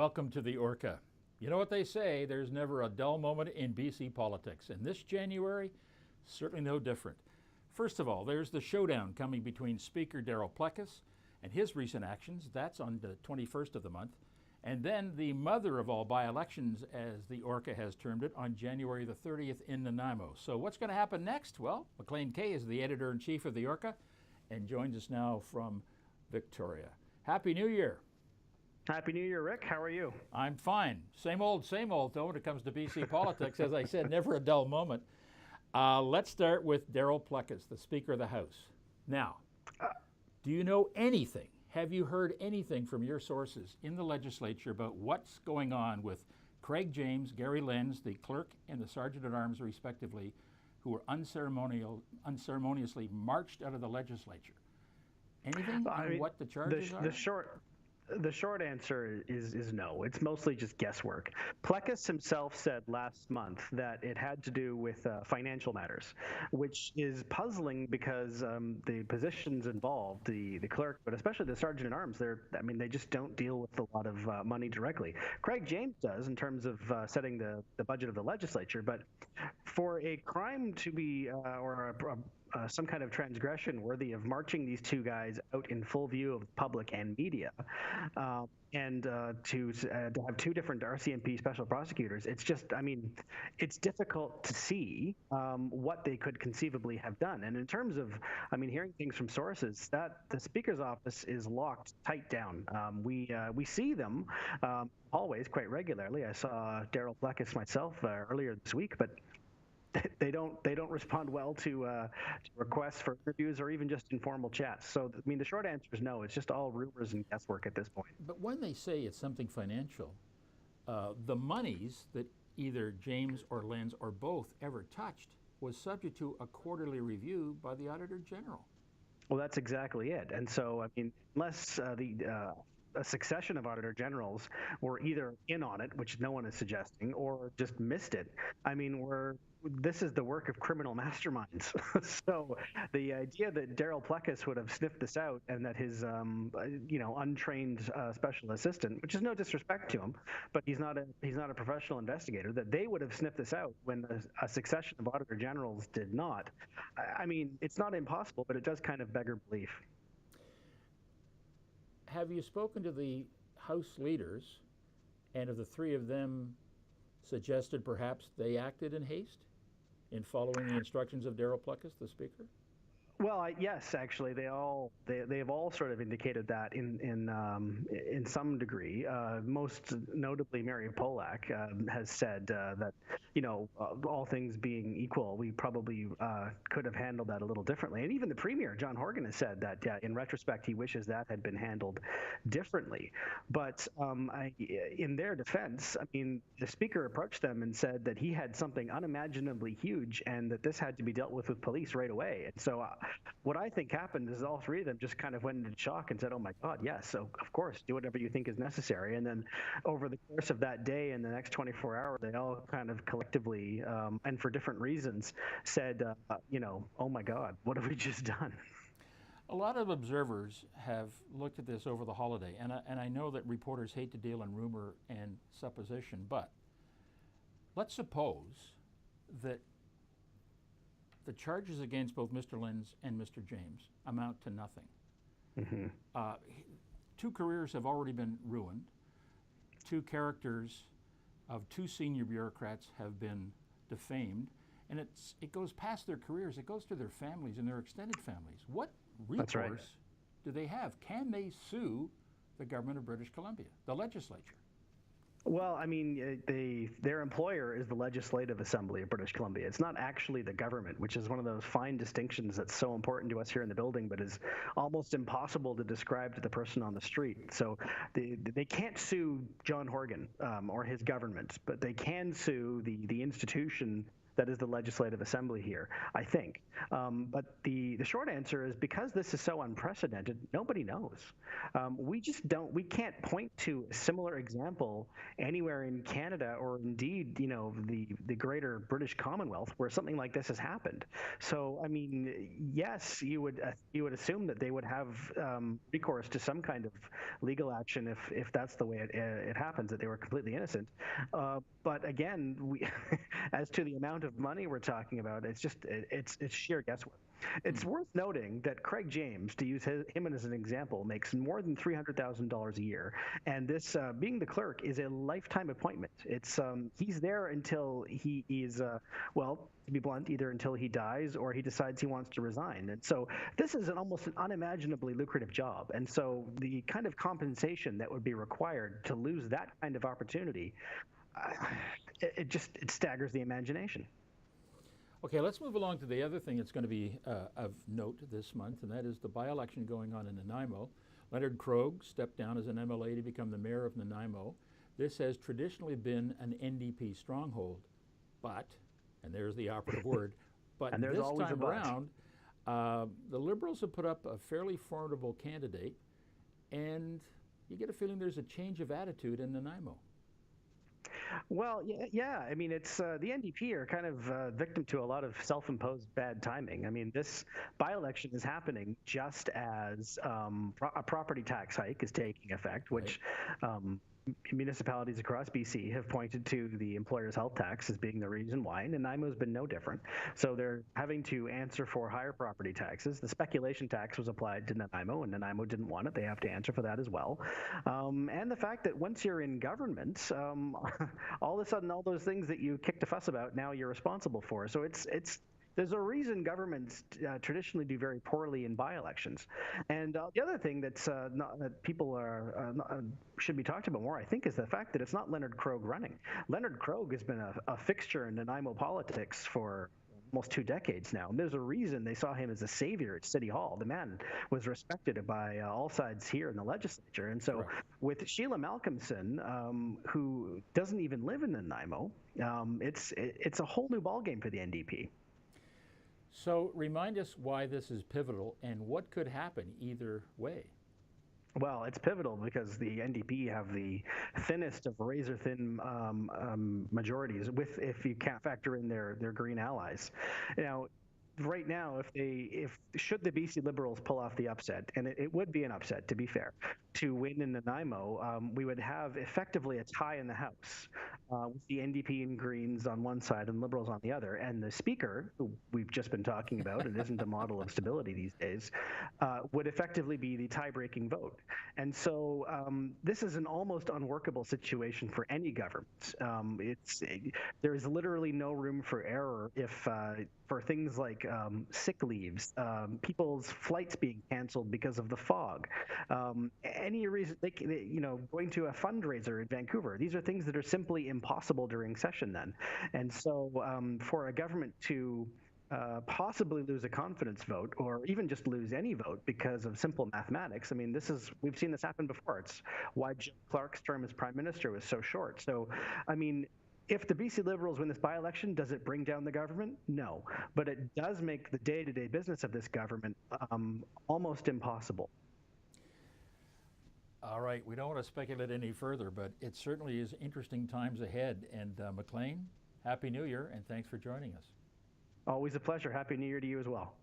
welcome to the Orca. You know what they say, there's never a dull moment in BC politics, and this January, certainly no different. First of all, there's the showdown coming between Speaker Darryl Plecas and his recent actions. That's on the 21st of the month. And then the mother of all by-elections, as the Orca has termed it, on January the 30th in Nanaimo. So what's going to happen next? Well, Maclean Kay is the editor-in-chief of the Orca and joins us now from Victoria. Happy New Year. Happy New Year, Rick. How are you? I'm fine. Same old, though, when it comes to BC politics. As I said, never a dull moment. Let's start with Darryl Plecas, the Speaker of the House. Now, do you know anything? Have you heard anything from your sources in the legislature about what's going on with Craig James, Gary Lenz, the clerk and the sergeant-at-arms, respectively, who were unceremoniously marched out of the legislature? Anything on what the charges are? The short answer is no. It's mostly just guesswork. Plecas himself said last month that it had to do with financial matters, which is puzzling because the positions involved, the clerk, but especially the sergeant-at-arms, they just don't deal with a lot of money directly. Craig James does in terms of setting the budget of the legislature, but for a crime to be some kind of transgression worthy of marching these two guys out in full view of the public and media, and to have two different RCMP special prosecutors, it's difficult to see what they could conceivably have done. And in terms of, hearing things from sources, that the Speaker's office is locked tight down. We see them always quite regularly. I saw Darryl Plecas myself earlier this week, but they don't respond well to requests for interviews or even just informal chats. So, the short answer is no. It's just all rumors and guesswork at this point. But when they say it's something financial, the monies that either James or Lenz or both ever touched was subject to a quarterly review by the Auditor General. Well, that's exactly it. And so, unless a succession of Auditor Generals were either in on it, which no one is suggesting, or just missed it, this is the work of criminal masterminds. So the idea that Darryl Plecas would have sniffed this out and that his, untrained special assistant, which is no disrespect to him, but he's not a professional investigator, that they would have sniffed this out when a succession of Auditor Generals did not. It's not impossible, but it does kind of beggar belief. Have you spoken to the House leaders, and of the three of them suggested perhaps they acted in haste in following the instructions of Darryl Plecas, the Speaker? Well, yes, actually, they have all sort of indicated that in some degree. Most notably, Mary Polak has said that all things being equal, we probably could have handled that a little differently. And even the Premier, John Horgan, has said that in retrospect he wishes that had been handled differently. But in their defense, the Speaker approached them and said that he had something unimaginably huge and that this had to be dealt with police right away. And so what I think happened is all three of them just kind of went into shock and said, oh my God, yes, so of course, do whatever you think is necessary. And then over the course of that day and the next 24 hours, they all kind of collectively, and for different reasons, said, oh my God, what have we just done? A lot of observers have looked at this over the holiday, and I know that reporters hate to deal in rumor and supposition, but let's suppose that the charges against both Mr. Lenz and Mr. James amount to nothing. Mm-hmm. Two careers have already been ruined. Two characters of two senior bureaucrats have been defamed, and it goes past their careers. It goes to their families and their extended families. What recourse do they have? Can they sue the government of British Columbia, the legislature? Well, their employer is the Legislative Assembly of British Columbia. It's not actually the government, which is one of those fine distinctions that's so important to us here in the building, but is almost impossible to describe to the person on the street. So they can't sue John Horgan or his government, but they can sue the institution that is the Legislative Assembly here, I think. But the short answer is because this is so unprecedented, nobody knows. We can't point to a similar example anywhere in Canada or indeed, the greater British Commonwealth where something like this has happened. So, I mean, yes, you would assume that they would have recourse to some kind of legal action if that's the way it happens, that they were completely innocent. But again, as to the amount of money we're talking about, it's sheer guesswork. It's worth noting that Craig James, to use him as an example, makes more than $300,000 a year, and this being the clerk is a lifetime appointment. It's he's there until he is well, to be blunt, either until he dies or he decides he wants to resign. And so this is almost an unimaginably lucrative job. And so the kind of compensation that would be required to lose that kind of opportunity, it staggers the imagination. Okay, let's move along to the other thing that's going to be of note this month, and that is the by-election going on in Nanaimo. Leonard Krogh stepped down as an MLA to become the mayor of Nanaimo. This has traditionally been an NDP stronghold, but, and there's the operative word, but and this time around, the Liberals have put up a fairly formidable candidate, and you get a feeling there's a change of attitude in Nanaimo. Well, yeah. I mean, it's the NDP are kind of victim to a lot of self-imposed bad timing. I mean, this by-election is happening just as a property tax hike is taking effect, which municipalities across BC have pointed to the employer's health tax as being the reason why, and Nanaimo's been no different. So they're having to answer for higher property taxes. The speculation tax was applied to Nanaimo, and Nanaimo didn't want it. They have to answer for that as well. And the fact that once you're in government, all of a sudden, all those things that you kicked a fuss about, now you're responsible for. So there's a reason governments traditionally do very poorly in by-elections. And the other thing that people should be talked about more, I think, is the fact that it's not Leonard Krogh running. Leonard Krogh has been a fixture in Nanaimo politics for almost 2 decades now. And there's a reason they saw him as a savior at City Hall. The man was respected by all sides here in the legislature. And so with Sheila Malcolmson, who doesn't even live in Nanaimo, it's a whole new ballgame for the NDP. So remind us why this is pivotal and what could happen either way. Well, it's pivotal because the NDP have the thinnest of razor-thin majorities, if you can't factor in their green allies. Now, right now, should the BC Liberals pull off the upset, and it would be an upset, to be fair, to win in Nanaimo, we would have effectively a tie in the House with the NDP and Greens on one side and Liberals on the other. And the Speaker, who we've just been talking about and isn't a model of stability these days, would effectively be the tie-breaking vote. And so this is an almost unworkable situation for any government. There is literally no room for error for things like sick leaves, people's flights being canceled because of the fog, any reason, going to a fundraiser in Vancouver. These are things that are simply impossible during session then. And so for a government to possibly lose a confidence vote or even just lose any vote because of simple mathematics, I mean, we've seen this happen before. It's why Jim Clark's term as Prime Minister was so short. So, I mean, if the BC Liberals win this by-election, does it bring down the government? No. But it does make the day-to-day business of this government almost impossible. All right, we don't want to speculate any further, but it certainly is interesting times ahead. And Maclean, Happy New Year, and thanks for joining us. Always a pleasure. Happy New Year to you as well.